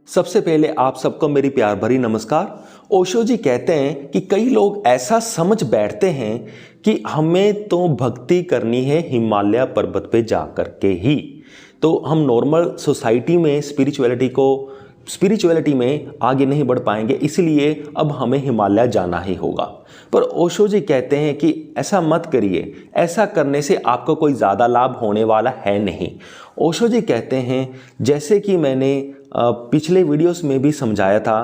सबसे पहले आप सबको मेरी प्यार भरी नमस्कार। ओशो जी कहते हैं कि कई लोग ऐसा समझ बैठते हैं कि हमें तो भक्ति करनी है हिमालय पर्वत पे जा कर के ही। तो हम नॉर्मल सोसाइटी में स्पिरिचुअलिटी में आगे नहीं बढ़ पाएंगे, इसलिए अब हमें हिमालय जाना ही होगा। पर ओशो जी कहते हैं कि ऐसा मत करिए, ऐसा करने से आपको कोई ज़्यादा लाभ होने वाला है नहीं। ओशो जी कहते हैं, जैसे कि मैंने पिछले वीडियोस में भी समझाया था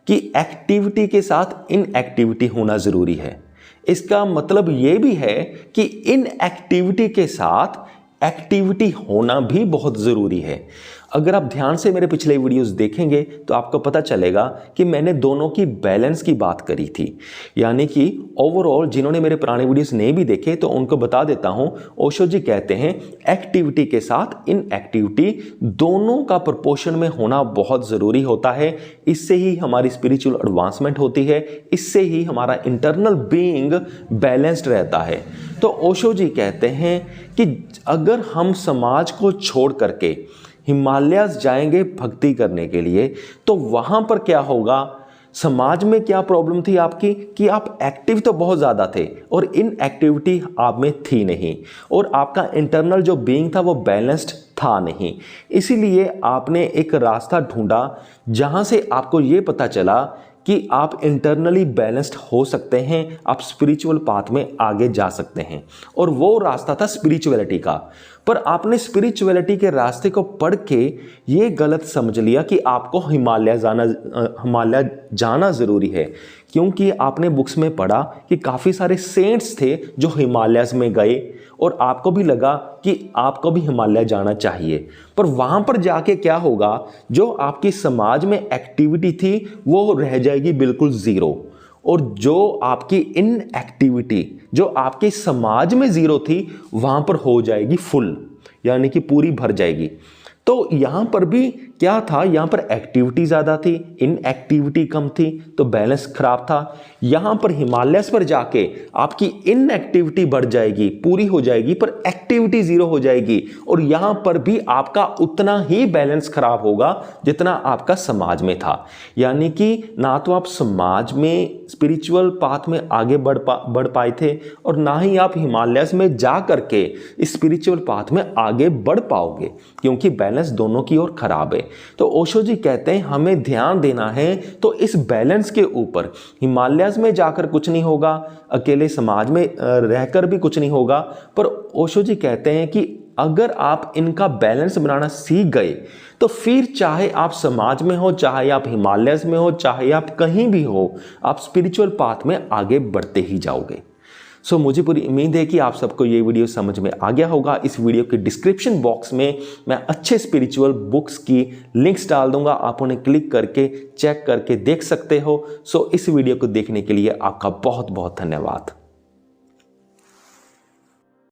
कि एक्टिविटी के साथ इनएक्टिविटी होना ज़रूरी है। इसका मतलब ये भी है कि इनएक्टिविटी के साथ एक्टिविटी होना भी बहुत ज़रूरी है। अगर आप ध्यान से मेरे पिछले वीडियोस देखेंगे तो आपको पता चलेगा कि मैंने दोनों की बैलेंस की बात करी थी। यानी कि ओवरऑल जिन्होंने मेरे पुराने वीडियोस नहीं भी देखे तो उनको बता देता हूं, ओशो जी कहते हैं एक्टिविटी के साथ इनएक्टिविटी दोनों का प्रोपोर्शन में होना बहुत ज़रूरी होता है। इससे ही हमारी स्पिरिचुअल एडवांसमेंट होती है, इससे ही हमारा इंटरनल बीइंग बैलेंस्ड रहता है। तो ओशो जी कहते हैं कि अगर हम समाज को छोड़ करके हिमालयाज़ जाएंगे भक्ति करने के लिए तो वहाँ पर क्या होगा। समाज में क्या प्रॉब्लम थी आपकी कि आप एक्टिव तो बहुत ज़्यादा थे और इन एक्टिविटी आप में थी नहीं, और आपका इंटरनल जो बीइंग था वो बैलेंस्ड था नहीं। इसीलिए आपने एक रास्ता ढूंढा जहाँ से आपको ये पता चला कि आप इंटरनली बैलेंस्ड हो सकते हैं, आप स्पिरिचुअल पाथ में आगे जा सकते हैं, और वो रास्ता था स्पिरिचुअलिटी का। पर आपने स्पिरिचुअलिटी के रास्ते को पढ़ के ये गलत समझ लिया कि आपको हिमालय जाना ज़रूरी है, क्योंकि आपने बुक्स में पढ़ा कि काफ़ी सारे सेंट्स थे जो हिमालयस में गए और आपको भी लगा कि आपको भी हिमालय जाना चाहिए। पर वहाँ पर जाके क्या होगा, जो आपकी समाज में एक्टिविटी थी वो रह जाएगी बिल्कुल ज़ीरो, और जो आपकी इनएक्टिविटी जो आपके समाज में ज़ीरो थी वहाँ पर हो जाएगी फुल, यानी कि पूरी भर जाएगी। तो यहाँ पर भी क्या था, यहाँ पर एक्टिविटी ज़्यादा थी, इनएक्टिविटी कम थी, तो बैलेंस खराब था। यहाँ पर हिमालयस पर जाके आपकी इनएक्टिविटी बढ़ जाएगी, पूरी हो जाएगी, पर एक्टिविटी ज़ीरो हो जाएगी, और यहाँ पर भी आपका उतना ही बैलेंस खराब होगा जितना आपका समाज में था। यानी कि ना तो आप समाज में स्पिरिचुअल पाथ में आगे बढ़ पाए थे, और ना ही आप हिमालयस में जा करके स्पिरिचुअल पाथ में आगे बढ़ पाओगे, क्योंकि बैलेंस दोनों की ओर खराब है। तो ओशो जी कहते हैं हमें ध्यान देना है तो इस बैलेंस के ऊपर। हिमालयस में जाकर कुछ नहीं होगा, अकेले समाज में रहकर भी कुछ नहीं होगा, पर ओशो जी कहते हैं कि अगर आप इनका बैलेंस बनाना सीख गए तो फिर चाहे आप समाज में हो, चाहे आप हिमालयस में हो, चाहे आप कहीं भी हो, आप स्पिरिचुअल पाथ में आगे बढ़ते ही जाओगे। सो मुझे पूरी उम्मीद है कि आप सबको ये वीडियो समझ में आ गया होगा। इस वीडियो के डिस्क्रिप्शन बॉक्स में मैं अच्छे स्पिरिचुअल बुक्स की लिंक्स डाल दूंगा, आप उन्हें क्लिक करके चेक करके देख सकते हो। सो इस वीडियो को देखने के लिए आपका बहुत बहुत धन्यवाद।